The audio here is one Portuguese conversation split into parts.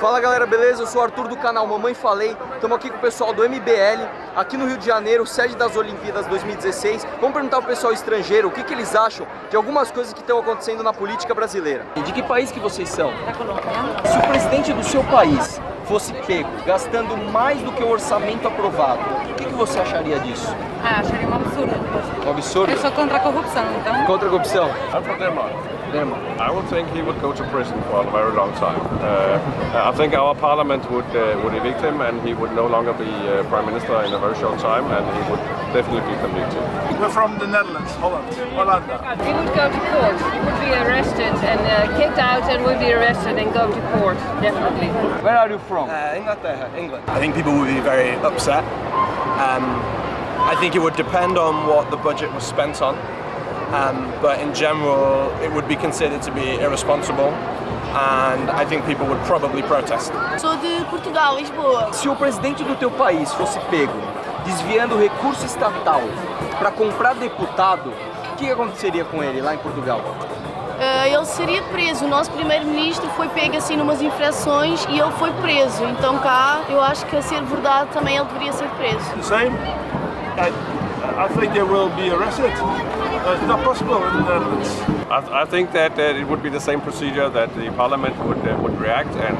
Fala galera, beleza? Eu sou o Arthur do canal Mamãe Falei. Estamos aqui com o pessoal do MBL, aqui no Rio de Janeiro, sede das Olimpíadas 2016. Vamos perguntar ao pessoal estrangeiro o que eles acham de algumas coisas que estão acontecendo na política brasileira. E de que país que vocês são? Da Colômbia. Se o presidente do seu país fosse pego gastando mais do que o orçamento aprovado, o que você acharia disso? Acharia um absurdo. Um absurdo? Eu sou contra a corrupção, então... Contra a corrupção? I'm from Denmark. Denmark. I would think he would go to prison for a very long time. I think our parliament would evict him, and he would no longer be prime minister in a very short time, and he would definitely be convicted. We're from the Netherlands, Holland. He would go to court. He would be arrested and kicked out, and would be arrested and go to court, definitely. Where are you from? Inglaterra, England. I think people would be very upset. I think it would depend on what the budget was spent on. But in general, it would be considered to be irresponsible, and I think people would probably protest. Sou de Portugal, Lisboa. Se o presidente do teu país fosse pego desviando recurso estatal para comprar deputado, o que aconteceria com ele lá em Portugal? Ele seria preso. O nosso primeiro-ministro foi pego assim numas infrações e ele foi preso. Então cá, eu acho que a ser verdade também ele deveria ser preso. The same. I think they will be arrested. It's not possible in the Netherlands. I think that it would be the same procedure that the parliament would react and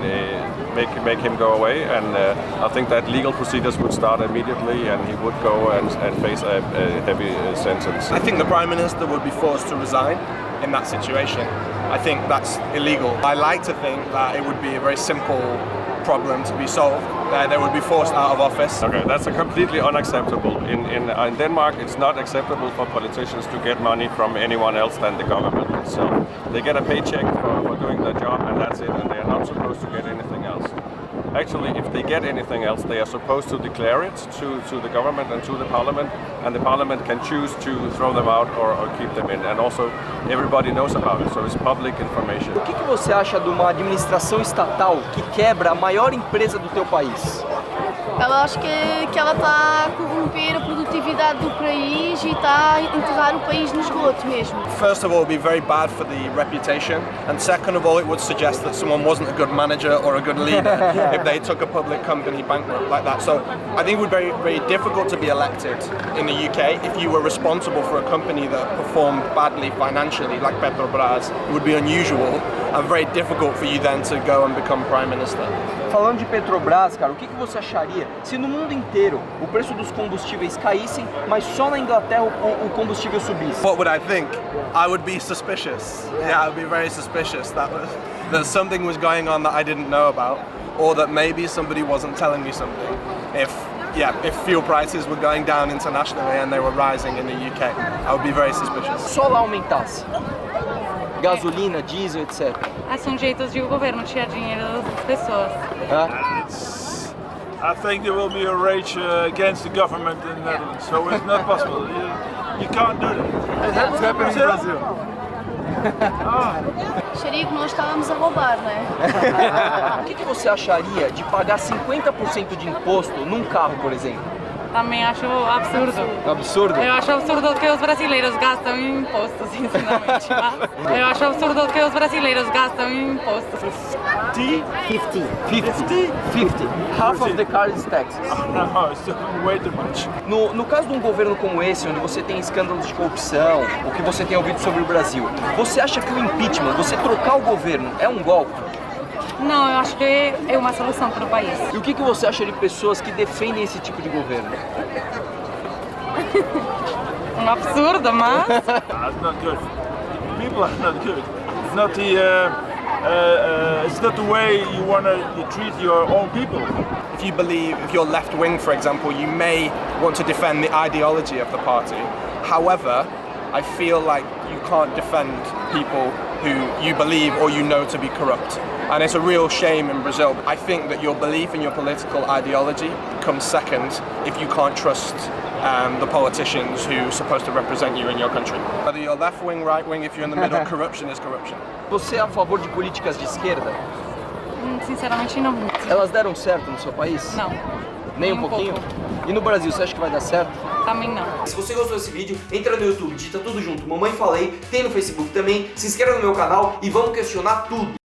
make him go away, and I think that legal procedures would start immediately, and he would go and face a heavy sentence. I think the Prime Minister would be forced to resign in that situation. I think that's illegal. I like to think that it would be a very simple problem to be solved. They would be forced out of office. Okay, that's completely unacceptable. In Denmark, it's not acceptable for politicians to get money from anyone else than the government itself. They get a paycheck for doing their job, and that's it, and they are not supposed to get anything else. Actually, if they get anything else, they are supposed to declare it to the government and to the parliament, and the parliament can choose to throw them out or keep them in. And also, everybody knows about it, so it's public information. O que você acha de uma administração estatal que quebra a maior empresa do teu país? Eu acho que ela está a corromper a produtividade do país e está a enterrar o país no esgoto mesmo. First of all, it would be very bad for the reputation, and second of all, it would suggest that someone wasn't a good manager or a good leader if they took a public company bankrupt like that. So I think it would be very, very difficult to be elected in the UK if you were responsible for a company that performed badly financially, like Petrobras. It would be unusual and very difficult for you then to go and become Prime Minister. Falando de Petrobras, cara, o que você acharia se no mundo inteiro o preço dos combustíveis caíssem, mas só na Inglaterra o combustível subisse? What would I think? I would be suspicious. Yeah, I would be very suspicious that something was going on that I didn't know about, or that maybe somebody wasn't telling me something. If fuel prices were going down internationally and they were rising in the UK, I would be very suspicious. Só lá aumentasse. Gasolina, diesel, etc. São jeitos de o governo tirar dinheiro das pessoas. I think there will be a rage against the government in the Netherlands, so it's not possible. You can't do that. It's happening in Brazil. Acharia que nós estávamos a roubar, não é? O que você acharia de pagar 50% de imposto num carro, por exemplo? Também acho absurdo. Absurdo? Eu acho absurdo que os brasileiros gastam em impostos, sinceramente. Eu acho absurdo que os brasileiros gastam em impostos. 50. Half of the car is taxes. No, it's way too much. No caso de um governo como esse, onde você tem escândalos de corrupção, o que você tem ouvido sobre o Brasil, você acha que o impeachment, você trocar o governo, é um golpe? Não, eu acho que é uma solução para o país. E o que você acha de pessoas que defendem esse tipo de governo? Um absurdo, mas... It's not good. People are not good. It's not it's not the way you want to treat your own people. If you believe, if you're left wing, for example, you may want to defend the ideology of the party. However, I feel like you can't defend people who you believe or you know to be corrupt. And it's a real shame in Brazil. I think that your belief in your political ideology comes second if you can't trust the politicians who are supposed to represent you in your country. Whether you're left wing, right wing, if you're in the middle, corruption is corruption. Você é a favor de políticas de esquerda? Sinceramente não. Elas deram certo no seu país? Não. Nem um pouquinho? E no Brasil, você acha que vai dar certo? Também não. Se você gostou desse vídeo, entra no YouTube, digita tudo junto, Mamãe Falei, tem no Facebook também, se inscreva no meu canal e vamos questionar tudo.